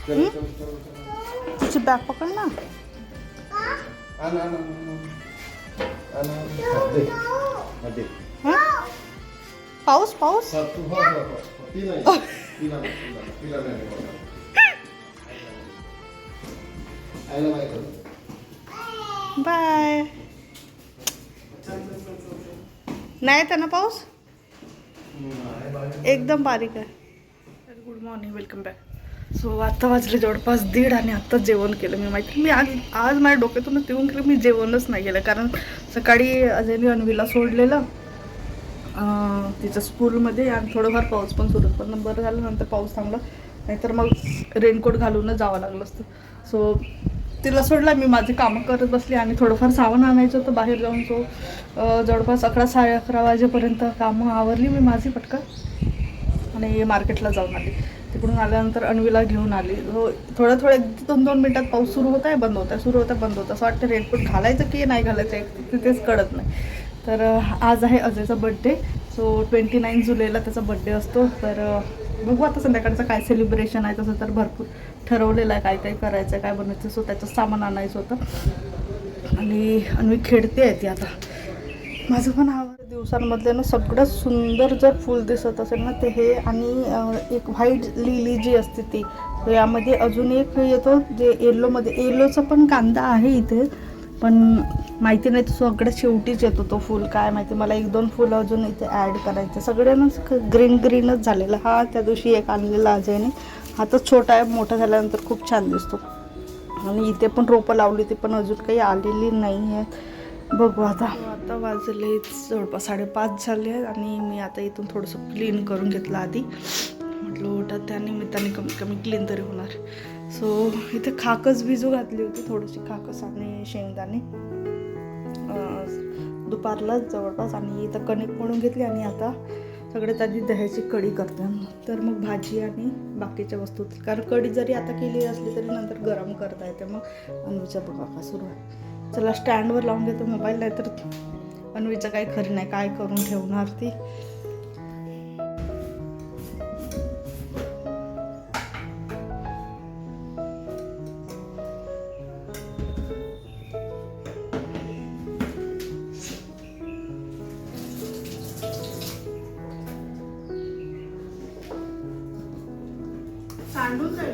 तिची बॅग पकड ना. पाऊस पाऊस. बाय. नाही येत ना पाऊस. एकदम बारीक आहे. Good morning, welcome back. So आता वाजले जवळपास 1:30 आणि आत्ताच जेवण केलं. मी माहिती मी आज माझ्या डोक्यातूनच येऊन केलं, मी जेवणच नाही केलं. कारण सकाळी अजयने अन्वीला सोडलेलं तिच्या स्कूलमध्ये आणि थोडंफार पाऊस पण सुरू होता. पण बरं झालं नंतर पाऊस थांबला, नाहीतर मग रेनकोट घालूनच जावं लागलं असतं. सो तिला सोडला, मी माझे कामं करत बसली आणि थोडंफार सामान आणायचं होतं बाहेर जाऊन. सो जवळपास 11-11:30 वाजेपर्यंत कामं आवरली मी माझी पटकन आणि मार्केटला जाऊन आली. तिकडून आल्यानंतर अन्वीला घेऊन आली. थोडं 1-2 मिनटात पाऊस सुरू होत आहे, बंद होत आहे, सुरू होत आहे, बंद होतं. असं वाटतं रेनकोट घालायचं की नाही घालायचं तिथेच कळत नाही. तर आज आहे अजयचा बड्डे. सो 29 जुलैला त्याचा बड्डे असतो. तर बघू आता संध्याकाळचं काय सेलिब्रेशन आहे. तसं तर भरपूर ठरवलेलं आहे काय काय करायचं आहे, काय बनवायचं. सो त्याचं सामान आणायचं होतं आणि अन्वी खेळते आहे ती आता. माझं पण दिवसांमधले ना सगळ्यात सुंदर जर फूल दिसत असेल ना ते हे. आणि एक व्हाईट लिली जी असते ती. यामध्ये अजून एक येतो जे येल्लोमध्ये. येल्लोचा पण कांदा आहे इथे, पण माहिती नाही, तो सगळ्यात शेवटीच येतो तो फूल. काय माहिती, मला 1-2 फुलं अजून इथे ॲड करायचं. सगळ्यांनाच ग्रीनच झालेलं. हा त्या दिवशी एक आणलेला अजयने. हा तर छोटा आहे, मोठा झाल्यानंतर खूप छान दिसतो. आणि इथे पण रोपं लावली, ती पण अजून काही आलेली नाही आहेत. बघू आता वाजले जवळपास 5:30 झाले आहेत. आणि मी आता इथून थोडंसं क्लीन करून घेतलं आधी. म्हटलं ओटा त्या निमित्ताने कमीत कमी क्लीन तरी होणार. सो इथे खाकच भिजू घातली होती, थोडीशी खाकस आणि शेंगदाणे दुपारलाच जवळपास. आणि इथं कणिक म्हणून घेतली आणि आता सगळ्यात आधी दह्याची कढी करते. तर मग भाजी आणि बाकीच्या वस्तू, कारण कढी जरी आता केली असली तरी नंतर गरम करता येते. मग अन्वीचा बघा का सुरू आहे. चला स्टँडवर लावून घेतो मोबाईल, नाहीतर अन्वीचं काही खरं नाही, काय करून ठेवणार ती. सांडून जाईल.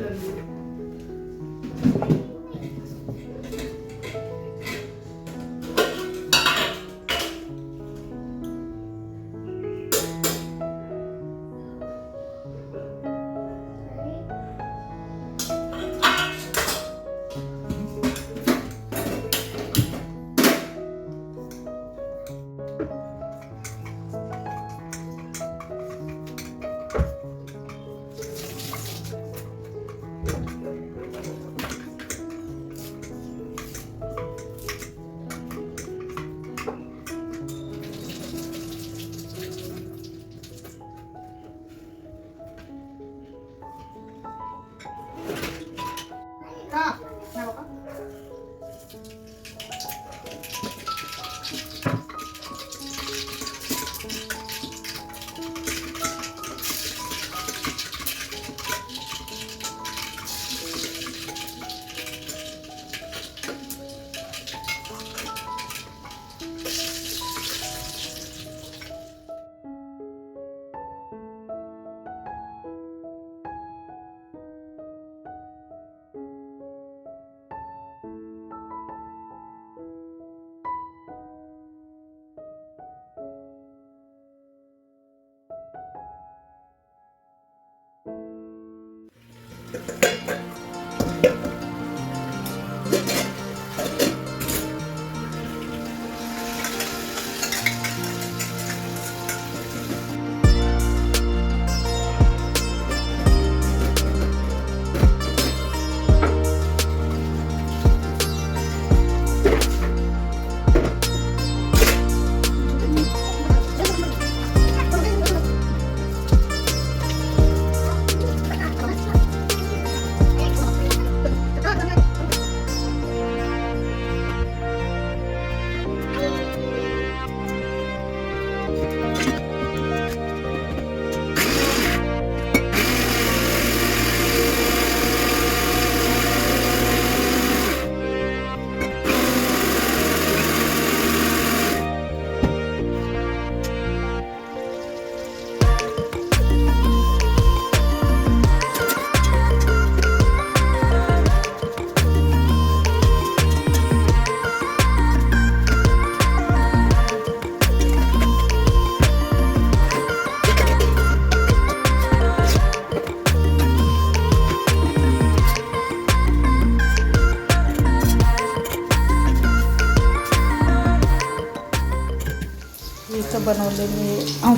बनवले मी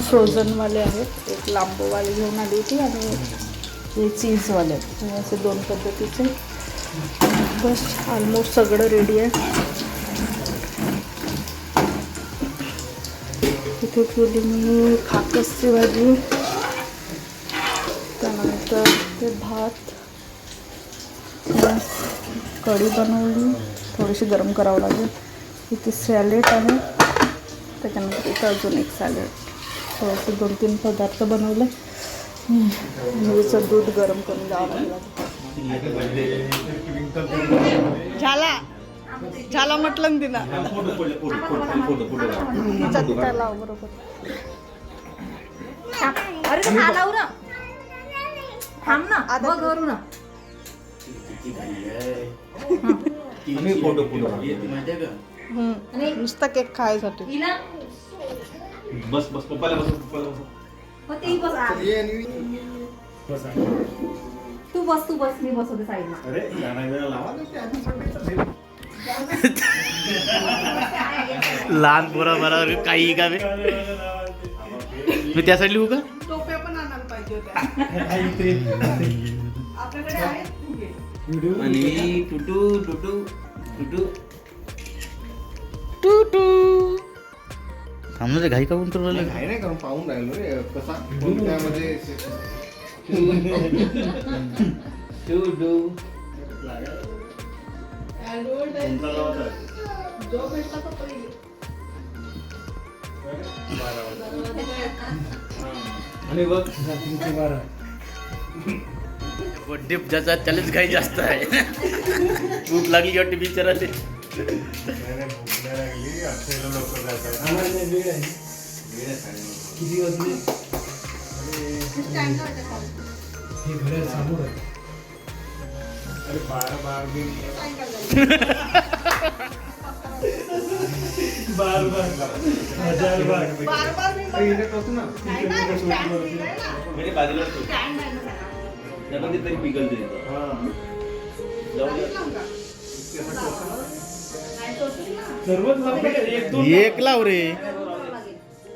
फ्रोझनवाले आहेत. एक लांबोवाले घेऊन आली होती आणि हे चीजवाले आहेत. असे 2 पद्धतीचे. बस ऑलमोस्ट सगळं रेडी आहे. इथे ठेवली मी खाकसची भाजी, त्यानंतर ते भात, कढी बनवली, थोडीशी गरम करावं लागेल. इथे सॅलेड आहे, त्याच्यानंतर इथं अजून एक सॅलेड. थोडेसे 2-3 पदार्थ बनवले. मुलीचं दूध गरम करून द्यावं लागेल. झाला म्हटलं ना तिला. बरोबर. थांब ना, आता करू ना. नुसता केक खायसाठी. बस बस पप्पाला बस, पप्पाला बस. तू बस मी बसवते साईडला. अरे गाणं बिणं लावा ना ते आधी. लहान पोरा बरा काही का मी त्यासाठी लिहू का? टोप्या पण आणायला पाहिजे होत्या. आपल्याकडे आहेत फुगे. आणि टुटू टुटू टुटू टू थांबलं रे, घाई काऊन करू राहिलं? नाही करून पाहून राहिलो रे कसा कोणत्यामध्ये टुटू आणि बघ बड्डे ज्याचा त्यालाच घाई जास्त आहे. भूक लागली वाटते बिचाराले. किती वाजले? हे घर समोर आहे. अरे 12 मेरे बाजूला तरी पिघलते. एक लाव रे,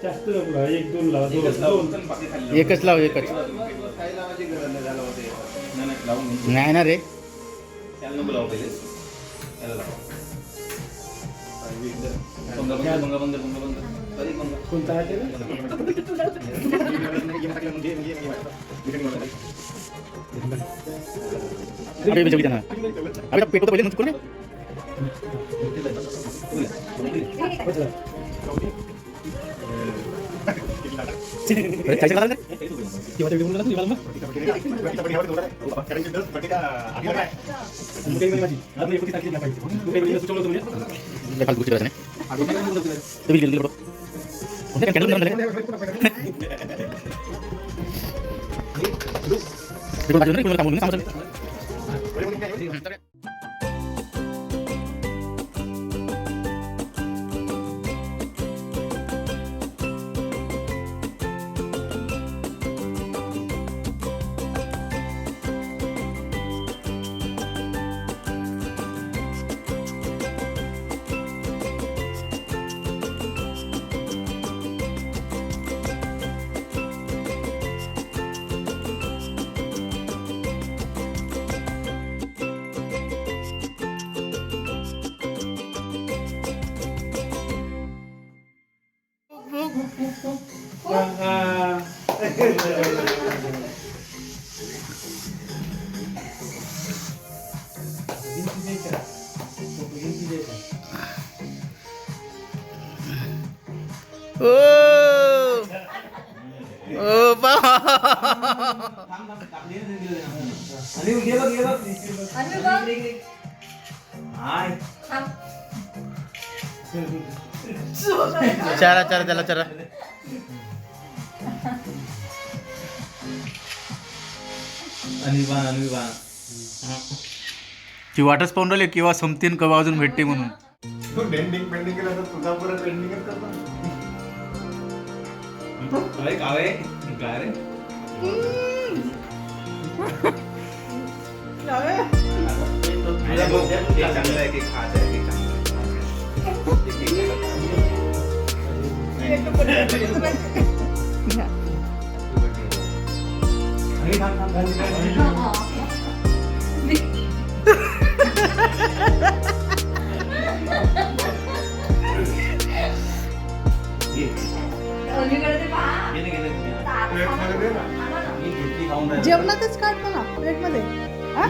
जास्त एक दोन लाव. एकच लाव, एकच. नाही ना रे, कोणता आहे अरे पेटो तो पहिले नुसतं रे. चारा चारा त्याला चारा. ती वाटच पाहून राहिली केव्हा संपतीन केव्हा अजून भेटते म्हणून. पेंडिंग केला तर तुझा परत पेंडिंगच करणार. अरे काय रे चांगलं आहे की खायचं आहे. घ्या. अलीकडे ते पहा. जेवणातच काढतो ना प्लेटमध्ये. हा